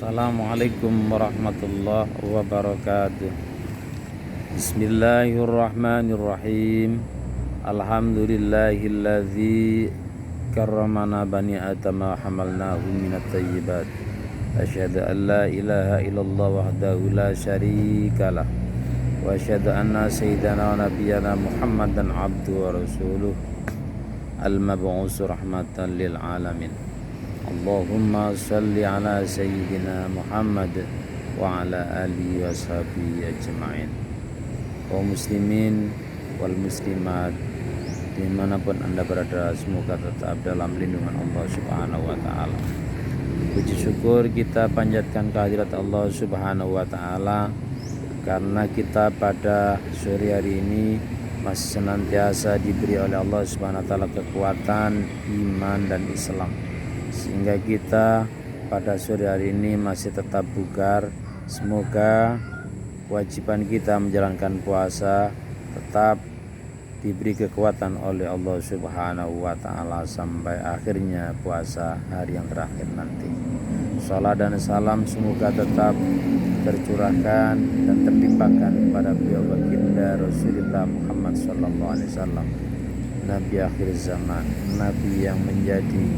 Assalamualaikum warahmatullahi wabarakatuh. Bismillahirrahmanirrahim. Alhamdulillahilladzi karramana bani adama hamalnahu minat thayyibat. Asyhadu an la ilaha illallah wahdahu la syarikalah. Wa asyhadu anna sayyidana wa nabiyyana Muhammadan abduhu wa rasuluh al-mab'us rahmatan lil alamin. Allahumma salli ala sayyidina Muhammad wa ala alihi wa sahbihi ajma'in. Kaum muslimin wal muslimat dimanapun anda berada, semoga tetap dalam lindungan Allah subhanahu wa ta'ala. Puji syukur kita panjatkan kehadirat Allah subhanahu wa ta'ala karena kita pada sore hari ini masih senantiasa diberi oleh Allah subhanahu wa ta'ala kekuatan iman dan Islam, sehingga kita pada sore hari ini masih tetap bugar. Semoga kewajiban kita menjalankan puasa tetap diberi kekuatan oleh Allah subhanahu wa ta'ala sampai akhirnya puasa hari yang terakhir nanti. Salat dan salam semoga tetap tercurahkan dan terlimpahkan kepada beliau baginda Rasulullah Muhammad sallallahu alaihi wasallam, Nabi akhir zaman, Nabi yang menjadi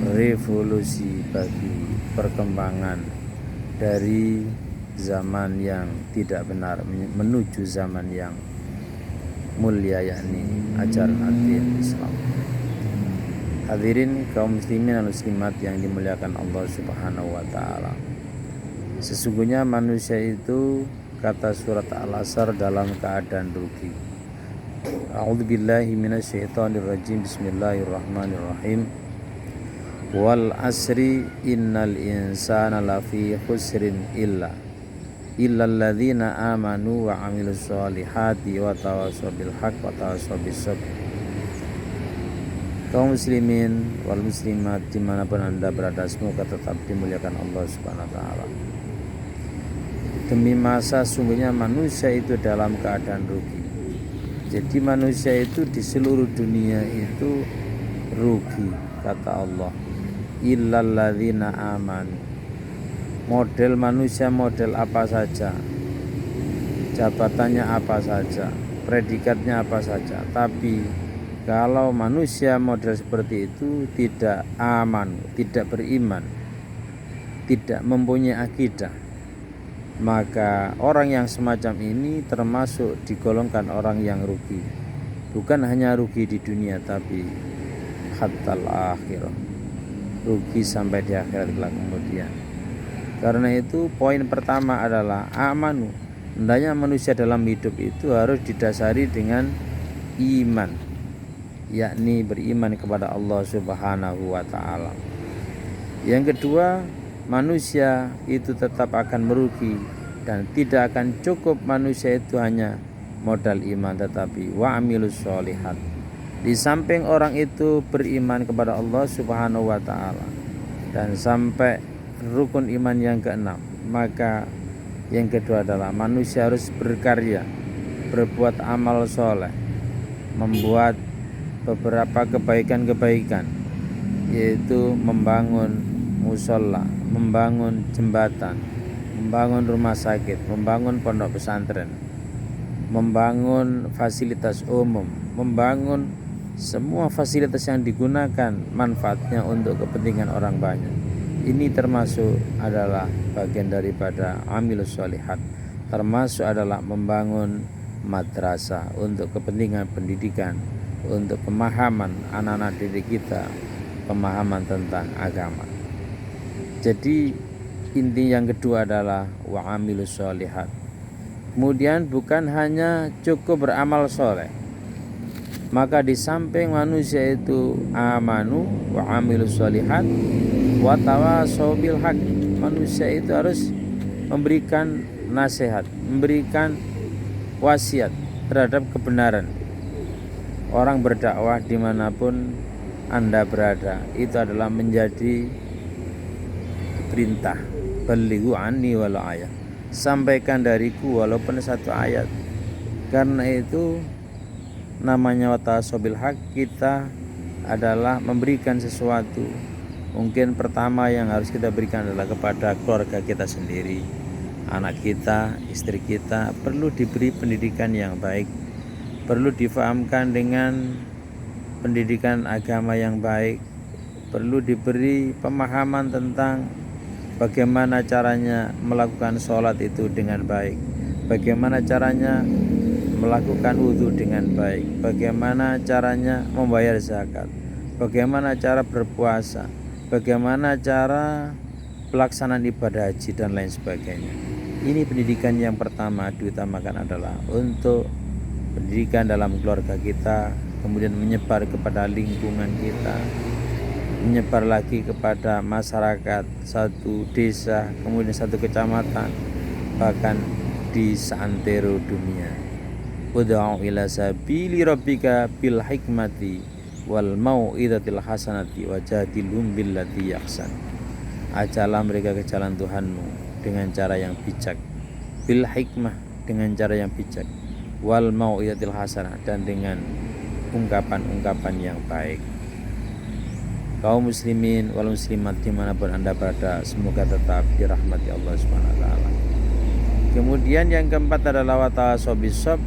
revolusi bagi perkembangan dari zaman yang tidak benar menuju zaman yang mulia, yakni ajaran agama Islam. Hadirin kaum muslimin dan muslimat yang dimuliakan Allah subhanahu wa ta'ala, sesungguhnya manusia itu, kata surat Al-Asr, dalam keadaan rugi. A'udzubillahi minasyaitonirrajim. Bismillahirrahmanirrahim. Wal asri innal insana lafi khusrin illalladzina amanu wa amilus solihati wa tawassaw bil haqq wa tawassaw bis sabr. Kaum muslimin wal muslimat dimanapun anda berada, semoga tetap dimuliakan Allah subhanahu wa ta'ala. Demi masa sungguhnya manusia itu dalam keadaan rugi. Jadi manusia itu di seluruh dunia itu rugi, kata Allah. Illalladzina amanu. Model manusia model apa saja, jabatannya apa saja, predikatnya apa saja, tapi kalau manusia model seperti itu tidak aman, tidak beriman, tidak mempunyai akidah, maka orang yang semacam ini termasuk digolongkan orang yang rugi. Bukan hanya rugi di dunia, tapi hatal akhirah, rugi sampai di akhirat kelak kemudian. Karena itu poin pertama adalah amanu. Hendaknya manusia dalam hidup itu harus didasari dengan iman, yakni beriman kepada Allah subhanahu wa ta'ala. Yang kedua, manusia itu tetap akan merugi dan tidak akan cukup manusia itu hanya modal iman, tetapi wa amilus sholihat. Di samping orang itu beriman kepada Allah subhanahu wa ta'ala dan sampai rukun iman yang keenam, maka yang kedua adalah manusia harus berkarya, berbuat amal soleh, membuat beberapa kebaikan-kebaikan, yaitu membangun musola, membangun jembatan, membangun rumah sakit, membangun pondok pesantren, membangun fasilitas umum, membangun semua fasilitas yang digunakan manfaatnya untuk kepentingan orang banyak. Ini termasuk adalah bagian daripada amilus sholihat, termasuk adalah membangun madrasah untuk kepentingan pendidikan, untuk pemahaman anak-anak didik kita, pemahaman tentang agama. Jadi inti yang kedua adalah wa amilus sholihat. Kemudian bukan hanya cukup beramal soleh, maka di samping manusia itu amanu wa amilus sholihat wa tawassaw bil haq, manusia itu harus memberikan nasihat, memberikan wasiat terhadap kebenaran. Orang berdakwah dimanapun anda berada, itu adalah menjadi perintah. Balighu anni walau ayat, sampaikan dariku walaupun satu ayat. Karena itu namanya wa tawassaw bil haq, kita adalah memberikan sesuatu Mungkin pertama yang harus kita berikan adalah kepada keluarga kita sendiri. Anak kita, istri kita perlu diberi pendidikan yang baik, perlu difahamkan dengan pendidikan agama yang baik, perlu diberi pemahaman tentang bagaimana caranya melakukan sholat itu dengan baik, bagaimana caranya melakukan wudhu dengan baik, bagaimana caranya membayar zakat, bagaimana cara berpuasa, bagaimana cara pelaksanaan ibadah haji dan lain sebagainya. Ini pendidikan yang pertama diutamakan adalah untuk pendidikan dalam keluarga kita, kemudian menyebar kepada lingkungan kita, menyebar lagi kepada masyarakat satu desa, kemudian satu kecamatan, bahkan di seantero dunia. Ud'u ila sabili rabbika bil hikmati wal mau'izatil hasanati wajadilhum billati ahsan. Ajalah mereka ke jalan Tuhanmu dengan cara yang bijak, bil hikmah dengan cara yang bijak, wal mau'izatil hasanah dan dengan ungkapan-ungkapan yang baik. Kaum muslimin wal muslimat dimanapun anda berada, semoga tetap dirahmati Allah Subhanahu wa ta'ala. Kemudian yang keempat adalah watawassaw bis-sabr,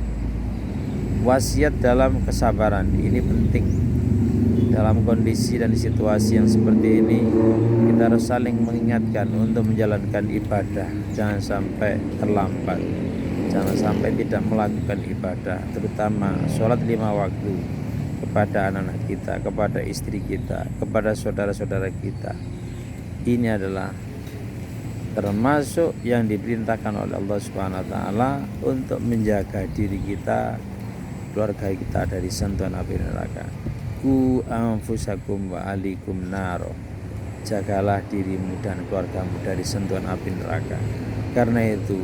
wasiat dalam kesabaran. Ini penting dalam kondisi dan situasi yang seperti ini. Kita harus saling mengingatkan untuk menjalankan ibadah, jangan sampai terlambat, jangan sampai tidak melakukan ibadah, terutama sholat 5 waktu, kepada anak-anak kita, kepada istri kita, kepada saudara-saudara kita. Ini adalah termasuk yang diperintahkan oleh Allah Subhanahu wa taala untuk menjaga diri kita, keluarga kita dari sentuhan api neraka. Ku anfusakum wa alikum naro. Jagalah dirimu dan keluargamu dari sentuhan api neraka. Karena itu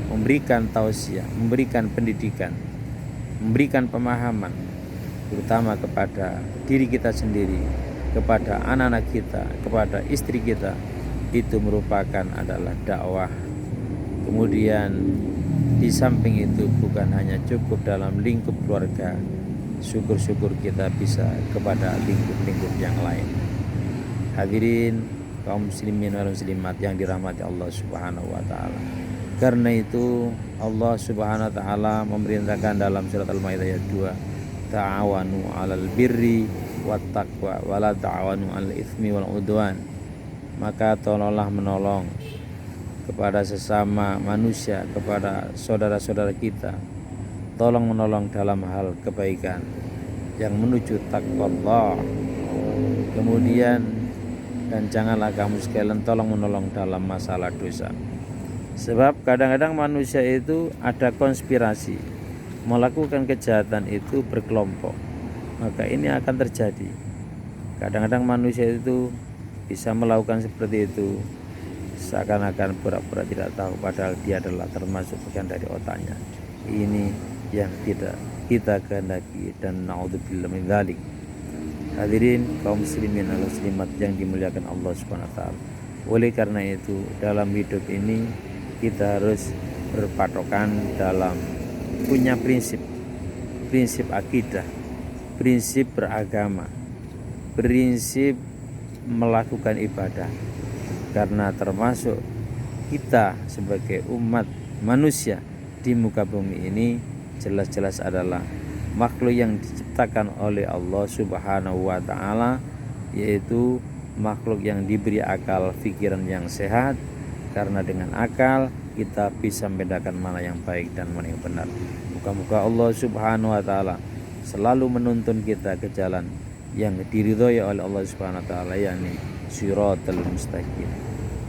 memberikan tausiah, memberikan pendidikan, memberikan pemahaman terutama kepada diri kita sendiri, kepada anak-anak kita, kepada istri kita, itu merupakan adalah dakwah. Kemudian di samping itu bukan hanya cukup dalam lingkup keluarga, syukur-syukur kita bisa kepada lingkup-lingkup yang lain. Hadirin kaum muslimin wal muslimat yang dirahmati Allah Subhanahu wa taala. Karena itu Allah Subhanahu wa taala memerintahkan dalam surat Al-Maidah ayat 2, ta'awanu 'alal birri wat taqwa wa la ta'awanu 'alal itsmi wal 'udwan. Maka tolonglah menolong kepada sesama manusia, kepada saudara-saudara kita, tolong menolong dalam hal kebaikan yang menuju takwa Allah. Kemudian dan janganlah kamu sekalian tolong menolong dalam masalah dosa. Sebab kadang-kadang manusia itu ada konspirasi, melakukan kejahatan itu berkelompok. Maka ini akan terjadi. Kadang-kadang manusia itu bisa melakukan seperti itu seakan-akan pura-pura tidak tahu, padahal dia adalah termasuk bagian dari otaknya. Ini yang tidak kita kehendaki dan naudzubillah min dzalik. Hadirin kaum muslimin dan muslimat yang dimuliakan Allah Subhanahu wa taala. Oleh karena itu dalam hidup ini kita harus berpatokan dalam punya prinsip akidah, prinsip beragama, prinsip melakukan ibadah. Karena termasuk kita sebagai umat manusia di muka bumi ini jelas-jelas adalah makhluk yang diciptakan oleh Allah Subhanahu wa taala, yaitu makhluk yang diberi akal pikiran yang sehat. Karena dengan akal kita bisa membedakan mana yang baik dan mana yang benar. Moga-moga Allah Subhanahu wa taala selalu menuntun kita ke jalan yang diridhoi oleh Allah Subhanahu wa taala, yakni shiratal mustaqim.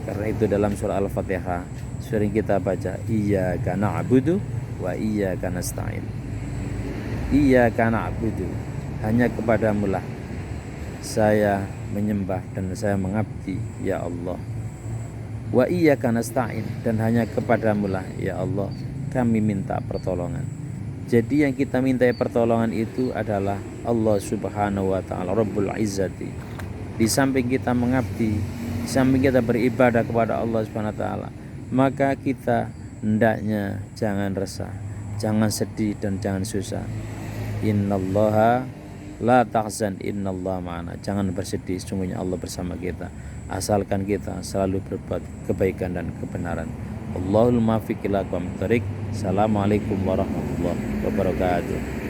Karena itu dalam surah Al-Fatihah sering kita baca iyyaka na'budu wa iyyaka nasta'in. Iyyaka na'budu, hanya kepadamu lah saya menyembah dan saya mengabdi ya Allah. Wa iyyaka nasta'in, dan hanya kepadamu lah ya Allah kami minta pertolongan. Jadi yang kita minta pertolongan itu adalah Allah Subhanahu wa taala Rabbul Izzati. Di samping kita mengabdi, di samping kita beribadah kepada Allah Subhanahu wa taala, maka kita hendaknya jangan resah, jangan sedih dan jangan susah. Innallaha La tahzan innallaha ma'ana. Jangan bersedih, sungguhnya Allah bersama kita. Asalkan kita selalu berbuat kebaikan dan kebenaran. Allahul muwaffiq ila aqwamit thoriq. Assalamualaikum warahmatullahi wabarakatuh.